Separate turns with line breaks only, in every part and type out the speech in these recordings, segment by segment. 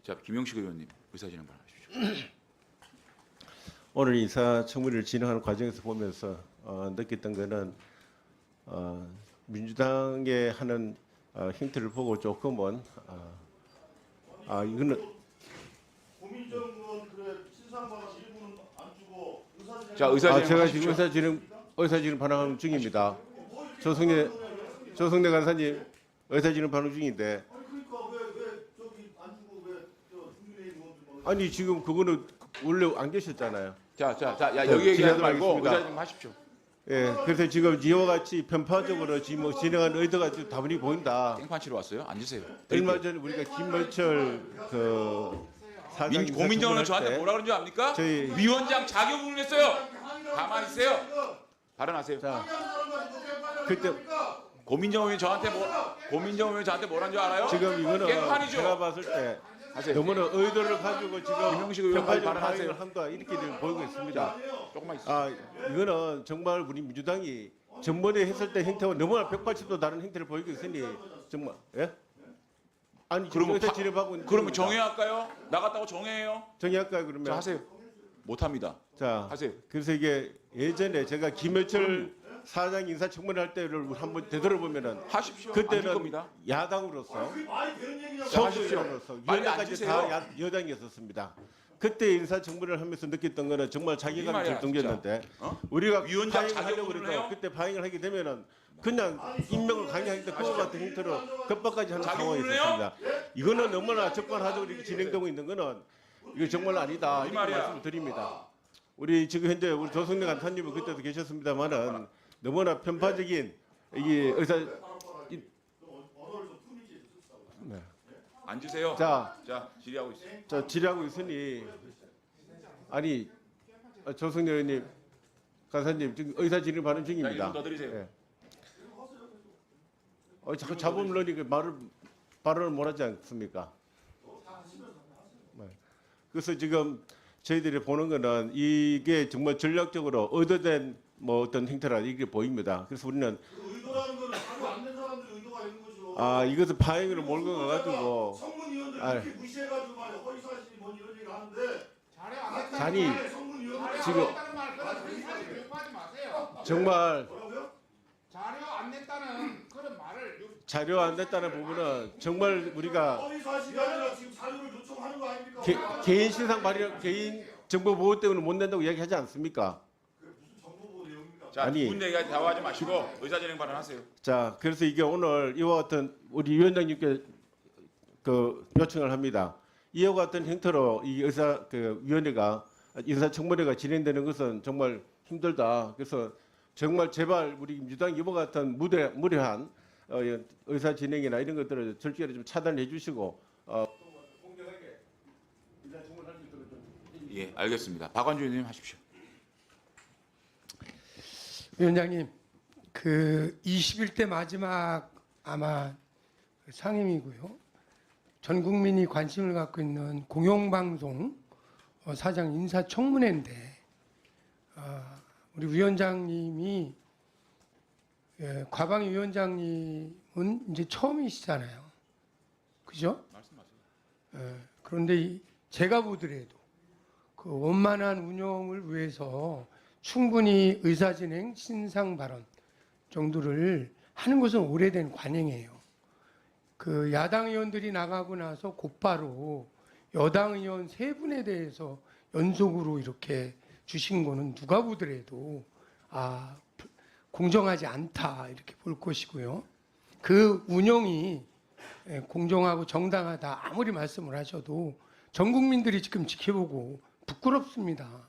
자, 김영식 의원님 의사진행 발언하십시오.
오늘 인사청문회를 진행하는 과정에서 보면서 느꼈던 것은 민주당의 하는 행태를 보고 조금은 이거는
고민정 의원 그래 신상방을 일부는 안 주고 의사진행
자, 의사진행
제가
하십시오.
지금 의사진행 발언하는 중입니다. 조성래 간사님 의사진행 발언 중인데
아니 그러니까 왜 저기 안 주고 왜저 국민의힘 의원들
아니 지금 그거는 원래 안 계셨잖아요.
자,
네,
여기 얘기하지
진행하도록
말고
하겠습니다.
의사진행 하십시오.
예, 그래서 지금 이와 같이 편파적으로 지금 뭐 진행하는 의도가 좀 다분히 보인다.
땡판 치러 왔어요. 앉으세요.
얼마 전에 우리가 김문철 그 사장
고민정 의원
인사청문회
저한테
때
뭐라 그런 줄 압니까?
저희-
위원장 자격을 했어요. 가만히 있으세요. 발언하세요.
자 그때
고민정 의원이 저한테 뭐라는 줄 알아요?
지금 이거는
깽판이죠.
제가 봤을 때
하세요.
너무나 의도를 가지고 지금
김영식 의원
편파적
발언하세요.
반응을 한다 이렇게 지금 보이고 있습니다.
조금만 있어.
이거는 정말 우리 민주당이 전번에 했을 때 행태와 너무나 180도 다른 행태를 보이고 있으니 정말 예? 아니
그러면
지금 진행하고 있는
그러면
중입니다.
정회할까요? 나갔다고 정회해요?
정의할까요 그러면?
자, 하세요. 못합니다.
자,
하세요.
그래서 이게 예전에 제가 김현철 사장 인사청문회 할 때를 한번 되돌아보면은
하십시오. 안줄
그때는
겁니다.
야당으로서
말이 되는 얘기냐고
자, 하십시오.
소수위원으로서
빨리
위원장까지
앉으세요.
다 여당이었었습니다. 그때 인사청문회를 하면서 느꼈던 거는 정말
이
자기감이
말이야,
절동됐는데
진짜. 어?
우리가
위원장
파행을 하려고
자격을
그래도
해요?
그때 파행을 하게 되면은 그냥 임명을 강요하는데 그와 같은 형태로 겁박까지 하는 상황이
자격을
있었습니다. 이거는 너무나 적반하적으로 이렇게 진행되고 있는 거는 이거 정말 아니다
이
이렇게
말이야.
말씀을 드립니다. 우리 지금 현재 우리 조성래 간사님은 그때도 계셨습니다만은 너무나 편파적인 이게 의사
언어를 좀 품위지 쓰시라고.
앉으세요.
자,
질의하고 있어요.
저 질의하고 있으니 아니 조성래 의원님 간사님 지금 의사 진행 발언
자,
중입니다.
1분 더 드리세요.
예. 자꾸 잡음 넣으니까 발언을 못하지 않습니까? 네. 그래서 지금 저희들이 보는 거는 이게 정말 전략적으로 의도된 뭐 어떤 행태라 이게 보입니다. 그래서 우리는
의도라는 거는 자료 안낸 사람들이 의도가 있는 거죠.
이것을 파행으로 몰고 가가지고
성문위원들
아.
이렇게 무시해가지고 말이야 허위사실이 뭔 이런 얘기 하는데
잔이
성문위원들
지금
하지 마세요.
정말
뭐라고요?
자료 안 냈다는 그런 말을
자료 안 됐다는 부분은 정말 우리가
허위사실이 아니라 지금 자료를 요청하는 거 아닙니까?
개인 신상 발휘, 개인 정보 보호 때문에 못 낸다고 이야기하지 않습니까?
그게 무슨 정보보호 내용입니까?
자,
아니.
두분 얘기하지 대화하지 마시고 의사진행 발언하세요.
자, 그래서 이게 오늘 이와 같은 우리 위원장님께 그 요청을 합니다. 이와 같은 형태로 이 의사 그 위원회가 인사청문회가 진행되는 것은 정말 힘들다. 그래서 정말 제발 우리 민주당 이와 같은 무례한 의사 진행이나 이런 것들을 절제로 좀 차단해 주시고 공정하게 인사청문회 할 수 있도록 좀.
예, 알겠습니다. 박완주 의원님 하십시오.
위원장님, 그 21대 마지막 아마 상임이고요. 전 국민이 관심을 갖고 있는 공영방송 사장 인사청문회인데 우리 위원장님이 과방위 위원장님은 이제 처음이시잖아요. 그죠?
말씀하세요.
그런데 제가 보더라도 그 원만한 운영을 위해서 충분히 의사진행, 신상 발언 정도를 하는 것은 오래된 관행이에요. 그 야당 의원들이 나가고 나서 곧바로 여당 의원 3분에 대해서 연속으로 이렇게 주신 거는 누가 보더라도 공정하지 않다 이렇게 볼 것이고요. 그 운영이 공정하고 정당하다 아무리 말씀을 하셔도 전 국민들이 지금 지켜보고 부끄럽습니다.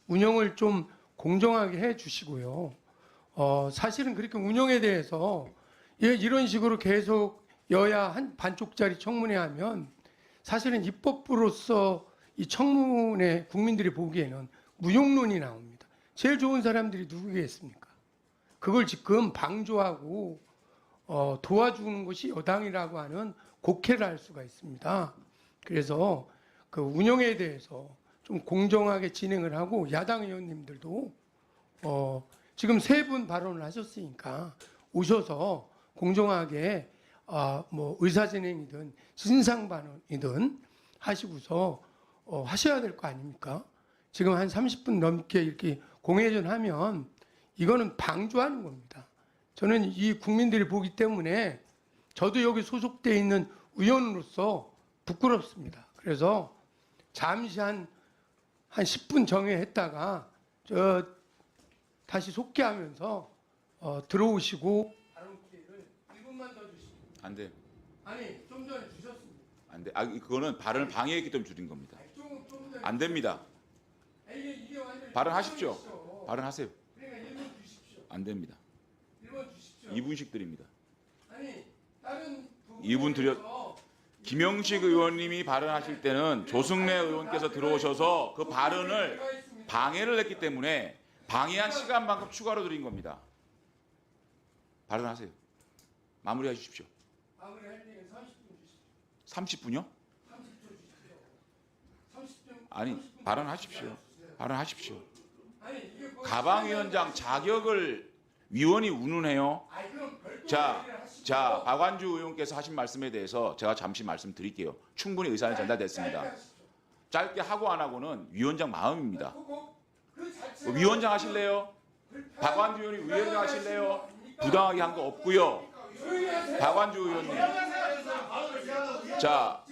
운영을 좀 공정하게 해 주시고요. 사실은 그렇게 운영에 대해서 이런 식으로 계속 여야 한 반쪽짜리 청문회 하면 사실은 입법부로서 이 청문회 국민들이 보기에는 무용론이 나옵니다. 제일 좋은 사람들이 누구겠습니까? 그걸 지금 방조하고 도와주는 것이 여당이라고 하는 곡해를 할 수가 있습니다. 그래서 그 운영에 대해서 좀 공정하게 진행을 하고 야당 의원님들도 지금 3분 발언을 하셨으니까 오셔서 공정하게 뭐 의사진행이든 신상반언이든 하시고서 하셔야 될 거 아닙니까? 지금 한 30분 넘게 이렇게 공회전하면 이거는 방조하는 겁니다. 저는 이 국민들이 보기 때문에 저도 여기 소속돼 있는 의원으로서 부끄럽습니다. 그래서 잠시 한 10분 정회했다가 다시 속개하면서 들어오시고 발언 기회를 1분만 더 주시면
안 돼요.
아니 좀 전에 주셨습니다.
안 돼. 그거는 발언을 방해했기 때문에 줄인 겁니다.
좀 전에
안 됩니다.
이게 완전히
발언하십시오.
발언이시죠.
발언하세요.
그러니까 1분 주십시오.
안 됩니다.
1분 주십시오.
2분씩 드립니다.
아니 다른
2분 드려. 김영식 의원님이 발언하실 때는 조승래 의원께서 들어오셔서 그 발언을 방해를 했기 때문에 방해한 시간만큼 추가로 드린 겁니다. 발언하세요. 마무리해 주십시오.
마무리할 때는 30분 주십시오.
30분요?
30초 주십시오. 30분.
아니, 발언하십시오. 발언하십시오.
아니 이게 뭐
가방위원장 자격을 위원이 운운해요.
아니 그럼 별도
자,
얘기를 하시고.
자, 박완주 의원께서 하신 말씀에 대해서 제가 잠시 말씀드릴게요. 충분히 의사는 전달됐습니다.
짧게 하시죠.
짧게 하고 안 하고는 위원장 마음입니다.
그 자체가
위원장 하실래요? 박완주 의원이 위원장 하실래요? 부당하게 한 거 없고요. 박완주 의원님. 자,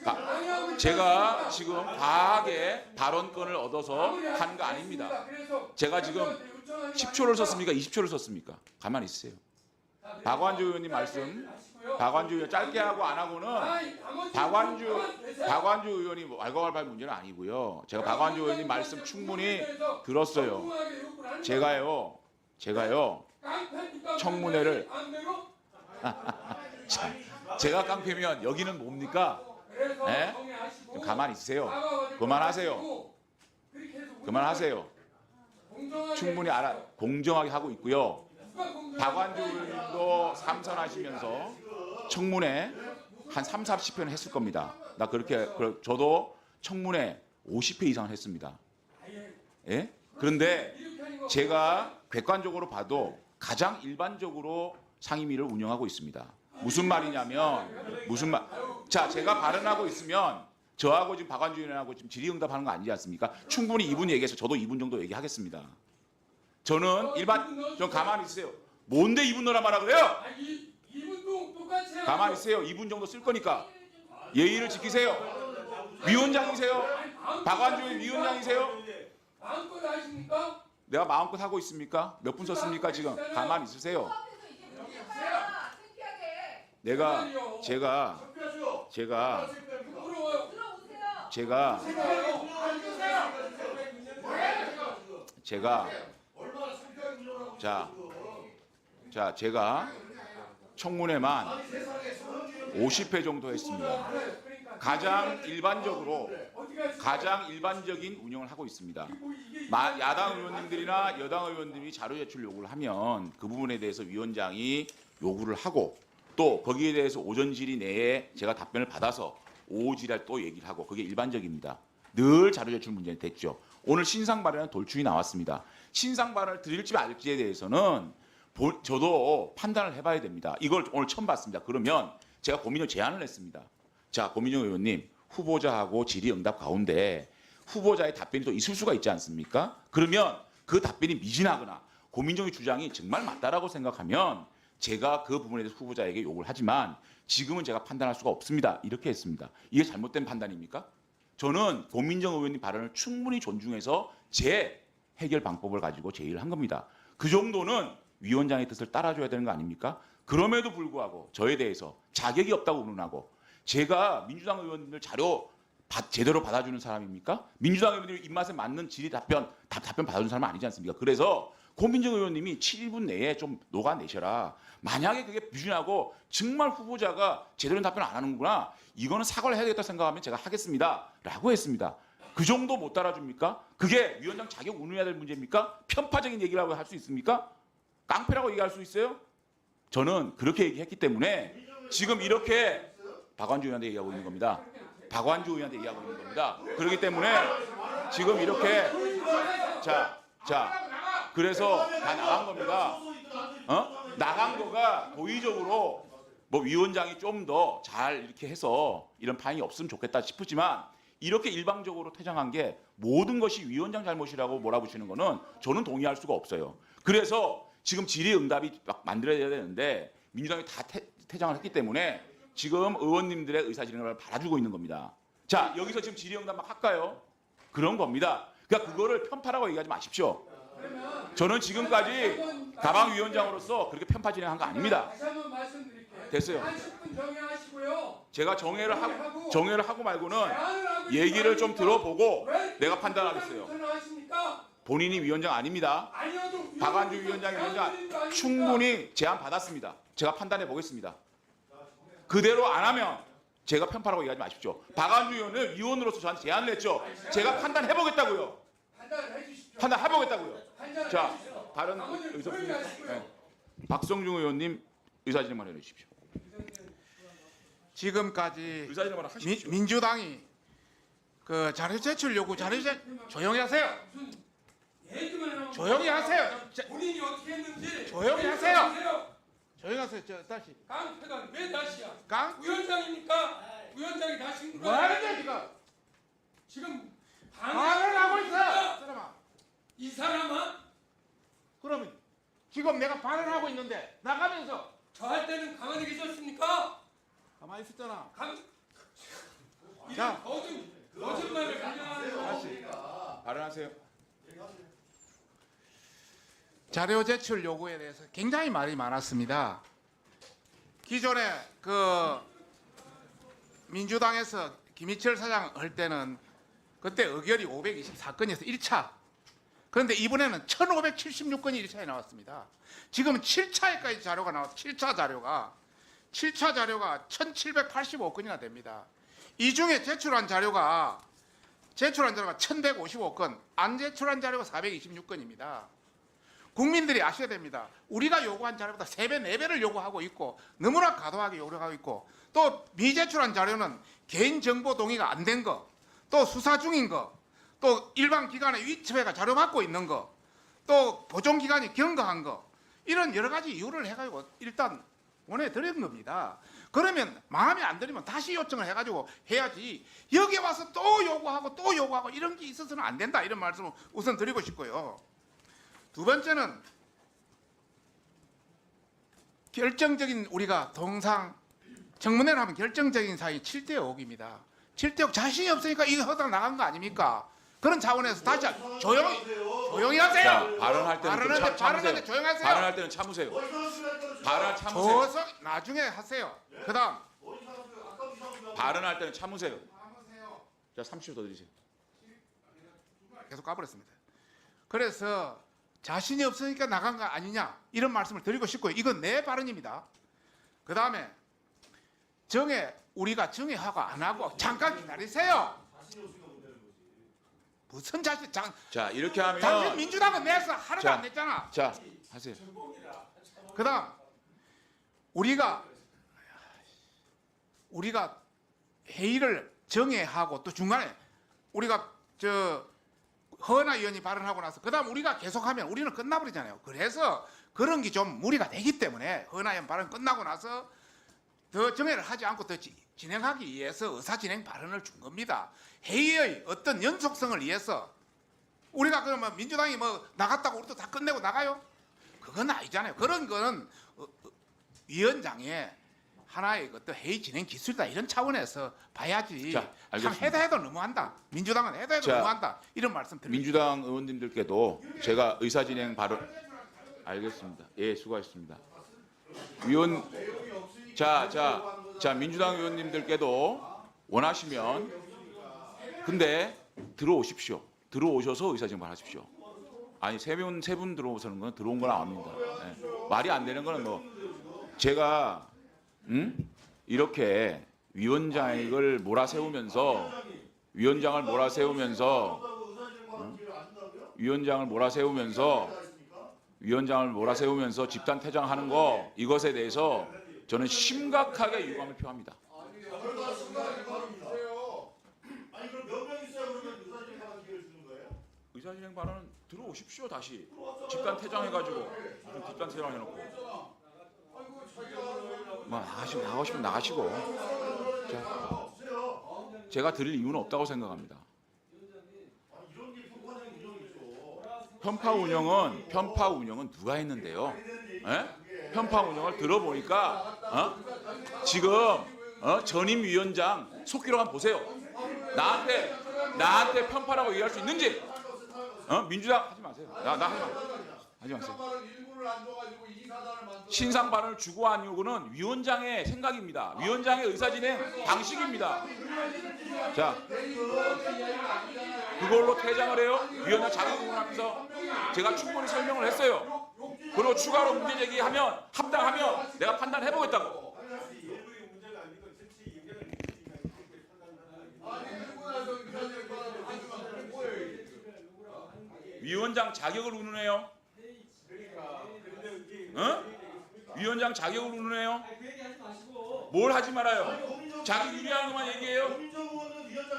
제가 지금 과하게 발언권을 얻어서 한 거 아닙니다. 제가 지금 10초를 썼습니까? 20초를 썼습니까? 가만히 있으세요. 박완주 의원님 말씀. 박완주 의원 짧게 하고 안 하고는 박완주 의원이 왈가왈부할 문제는 아니고요. 제가 박완주 의원님 말씀 충분히 들었어요. 제가요 청문회를 제가 깡패면 여기는 뭡니까? 예? 가만히 있으세요. 그만하세요. 그만하세요. 충분히 공정하게 하고 있고요. 박완주 의원님도 삼선하시면서 청문회 한 3, 40회는 했을 겁니다. 저도 청문회 50회 이상을 했습니다. 예? 그런데 제가 객관적으로 봐도 가장 일반적으로 상임위를 운영하고 있습니다. 무슨 말이냐면 자, 제가 발언하고 있으면 저하고 지금 박완주 의원하고 지금 질의응답하는 거 아니지 않습니까? 충분히 2분 얘기해서 저도 2분 정도 얘기하겠습니다. 저는 전 가만히 있으세요. 뭔데 2분 넣으란 말아 그래요?
2분 동안 똑같이 해요.
가만히 있으세요. 2분 정도 쓸 거니까 예의를 지키세요. 위원장이세요? 박완주 의원 위원장이세요?
마음껏 하십니까?
내가 마음껏 하고 있습니까? 몇 분 썼습니까 지금? 가만히 있으세요. 제가 제가 청문회만 50회 정도 했습니다. 가장 일반적인 운영을 하고 있습니다. 야당 의원님들이나 여당 의원들이 자료 제출 요구를 하면 그 부분에 대해서 위원장이 요구를 하고 또 거기에 대해서 오전 질의 내에 제가 답변을 받아서 오후 질의할 또 얘기를 하고 그게 일반적입니다. 늘 자료 제출 문제는 됐죠. 오늘 신상 발언은 돌출이 나왔습니다. 신상 발언을 드릴지 말지에 대해서는 저도 판단을 해봐야 됩니다. 이걸 오늘 처음 봤습니다. 그러면 제가 고민을 제안을 했습니다. 자, 고민정 의원님, 후보자하고 질의응답 가운데 후보자의 답변이 또 있을 수가 있지 않습니까? 그러면 그 답변이 미진하거나 고민정의 주장이 정말 맞다라고 생각하면 제가 그 부분에 대해서 후보자에게 요구를 하지만 지금은 제가 판단할 수가 없습니다. 이렇게 했습니다. 이게 잘못된 판단입니까? 저는 고민정 의원님 발언을 충분히 존중해서 제 해결 방법을 가지고 제의를 한 겁니다. 그 정도는 위원장의 뜻을 따라줘야 되는 거 아닙니까? 그럼에도 불구하고 저에 대해서 자격이 없다고 운운하고 제가 민주당 의원들 자료 제대로 받아주는 사람입니까? 민주당 의원들 입맛에 맞는 질의 답변 받아주는 사람은 아니지 않습니까? 그래서 고민정 의원님이 7분 내에 좀 녹아내셔라. 만약에 그게 부진하고 정말 후보자가 제대로 답변 안 하는구나. 이거는 사과를 해야 되겠다 생각하면 제가 하겠습니다. 라고 했습니다. 그 정도 못 따라줍니까? 그게 위원장 자격 운운해야 될 문제입니까? 편파적인 얘기라고 할 수 있습니까? 깡패라고 얘기할 수 있어요? 저는 그렇게 얘기했기 때문에 지금 이렇게 박완주 의원한테 얘기하고 있는 겁니다. 박완주 의원한테 얘기하고 있는 겁니다. 그렇기 때문에 지금 이렇게 그래서 다 나간 겁니다. 나간 거가 도의적으로 뭐 위원장이 좀 더 잘 이렇게 해서 이런 파행이 없으면 좋겠다 싶지만 이렇게 일방적으로 퇴장한 게 모든 것이 위원장 잘못이라고 몰아붙이는 거는 저는 동의할 수가 없어요. 그래서 지금 질의응답이 막 만들어야 되는데 민주당이 다 퇴장을 했기 때문에 지금 의원님들의 의사진행을 받아주고 있는 겁니다. 자, 여기서 지금 질의응답 막 할까요? 그런 겁니다. 그러니까 그거를 편파라고 얘기하지 마십시오. 저는 지금까지 가방위원장으로서 그렇게 편파 진행한 거 아닙니다.
다시 한번 말씀드릴게요.
됐어요.
한 10분 정해하시고요.
제가 정회를 하고 말고는
제안을 하고
얘기를 좀
있으니까
들어보고
왜
내가 판단하겠어요.
위원장부터 나가십니까?
본인이 위원장 아닙니다.
아니어도
박안주 위원장이 위원장 충분히 제안 받았습니다. 제가 판단해 보겠습니다. 그대로 안 하면 제가 편파라고 얘기하지 마십시오. 박안주 의원은 위원으로서 저한테 제안을 했죠. 제가 판단해 보겠다고요.
판단을 해주십시오.
판단해 보겠다고요.
판단을
자,
해주십시오.
다른
나머지는
의사
조용히 하시고요.
네. 박성중 의원님 의사진행만 해주십시오.
지금까지
의사진행만 하십시오.
민주당이 그 자료 제출 요구 조용히 하세요.
무슨 얘기만 하면
조용히 하세요.
본인이 어떻게 했는지
조용히 하세요. 조용히 하세요. 저 다시
깡패가 왜 다시야?
강
위원장입니까? 위원장이 다신 거
뭐 하는 거야 지금?
지금
말을 하고 있어.
있습니까?
사람아.
이 사람아
그러면 지금 내가 발언하고 있는데 나가면서
저 할 때는 가만히 계셨습니까?
가만히 있었잖아.
이런 거짓말을 그냥
발언하세요.
자료 제출 요구에 대해서 굉장히 말이 많았습니다. 기존에 그 민주당에서 김희철 사장 할 때는 그때 의결이 524건이어서 1차. 그런데 이번에는 1576건이 1차에 나왔습니다. 지금은 7차에까지 자료가 나와서 7차 자료가 1785건이나 됩니다. 이 중에 제출한 자료가 1155건, 안 제출한 자료가 426건입니다. 국민들이 아셔야 됩니다. 우리가 요구한 자료보다 3배, 4배를 요구하고 있고 너무나 과도하게 요구하고 있고 또 미제출한 자료는 개인정보 동의가 안 된 거, 또 수사 중인 거, 또 일반 기관의 위치회가 자료 받고 있는 거, 또 보존기관이 경고한 거 이런 여러 가지 이유를 해가지고 일단 보내드린 겁니다. 그러면 마음에 안 들면 다시 요청을 해가지고 해야지 여기 와서 또 요구하고 이런 게 있어서는 안 된다 이런 말씀을 우선 드리고 싶고요. 두 번째는 결정적인 우리가 동상 청문회를 하면 결정적인 사항이 7대 5입니다. 7대 5 자신이 없으니까 이거 허당 나간 거 아닙니까? 그런 차원에서 다시 조용히 하세요.
자, 발언할 때는 좀 참으세요.
발언하는데 조용히 하세요.
발언할 때는 참으세요. 발언 참으세요.
줘서 나중에 하세요. 그다음
발언할 때는 참으세요. 자, 30초 더 드리세요.
계속 까버렸습니다. 그래서 자신이 없으니까 나간 거 아니냐 이런 말씀을 드리고 싶고요. 이건 내 발언입니다. 그 다음에 우리가 정의하고 안 하고 잠깐 기다리세요. 무슨 자신
자, 이렇게 하면
당신 민주당은 내서 하루도
자.
안 냈잖아.
자, 하세요.
그 다음 우리가 회의를 정회하고 또 중간에 우리가 허은하 의원이 발언하고 나서 그 다음 우리가 계속하면 우리는 끝나버리잖아요. 그래서 그런 게 좀 무리가 되기 때문에 허은하 의원 발언 끝나고 나서 더 정회를 하지 않고 더 진행하기 위해서 의사진행 발언을 준 겁니다. 회의의 어떤 연속성을 위해서 우리가 그러면 민주당이 뭐 나갔다고 우리도 다 끝내고 나가요? 그건 아니잖아요. 그런 거는 위원장의 하나의 어떤 회의 진행 기술이다 이런 차원에서 봐야지.
자,
참
알겠습니다.
해도 너무한다. 민주당은 해도
자,
너무한다. 이런 말씀 드립니다.
민주당 의원님들께도 제가 의사진행 발언 알겠습니다. 예, 수고하셨습니다. 자, 민주당 의원님들께도 원하시면 근데 들어오십시오. 들어오셔서 의사진행 발언하십시오. 아니 세 분 들어오서는 건 들어온 건 아닙니다. 예. 말이 안 되는 거는 뭐 제가 이렇게 위원장을 몰아세우면서 집단 퇴장하는 거 이것에 대해서 저는 심각하게 유감을 표합니다.
아니 그럼 몇 명 있어야 그러면 의사진행 발언 기회를 주는 거예요?
의사진행 발언 들어오십시오 다시. 집단 퇴장해가지고 집단 퇴장해놓고. 뭐 나가시면 나가시고. 자, 제가 드릴 이유는 없다고 생각합니다. 편파 운영은 누가 했는데요? 예? 편파 운영을 들어보니까 지금 전임 위원장 속기로 한번 보세요. 나한테 편파라고 얘기할 수 있는지? 민주당 하지 마세요. 나 하지 마세요. 신상 발언을 주고 한 이유는 위원장의 생각입니다. 위원장의 의사진행 방식입니다. 자, 그걸로 퇴장을 해요. 위원장 자격을 하면서 제가 충분히 설명을 했어요. 그리고 추가로 문제 제기하면 합당하면 내가 판단해 보겠다고. 위원장 자격을 운운해요. 위원장 자격을 운운해요. 뭘 하지 말아요. 자기 유리한 것만 얘기해요.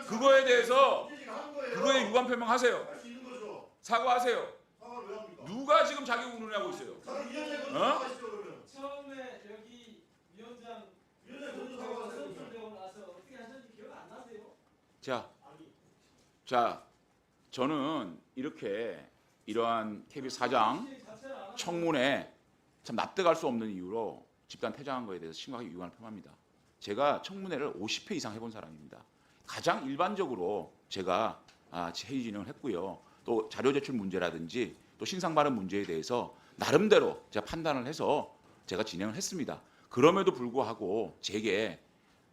그거에 대해서 그거에 유감 표명하세요. 사과하세요. 누가 지금 자격 운운하고 있어요?
처음에 여기 위원장 선출되고 나서 어떻게 하셨는지 기억 안 나세요?
자, 저는 이러한 KBS 사장 청문회 참 납득할 수 없는 이유로 집단 퇴장한 거에 대해서 심각하게 유감을 표합니다. 제가 청문회를 50회 이상 해본 사람입니다. 가장 일반적으로 제가 회의 진행을 했고요. 또 자료 제출 문제라든지 또 신상 발언 문제에 대해서 나름대로 제가 판단을 해서 제가 진행을 했습니다. 그럼에도 불구하고 제게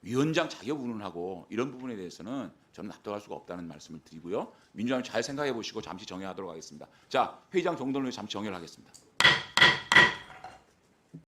위원장 자격 운운하고 이런 부분에 대해서는 저는 납득할 수가 없다는 말씀을 드리고요. 민주당이 잘 생각해 보시고 잠시 정회하도록 하겠습니다. 자, 회의장 정돈을 잠시 정회를 하겠습니다.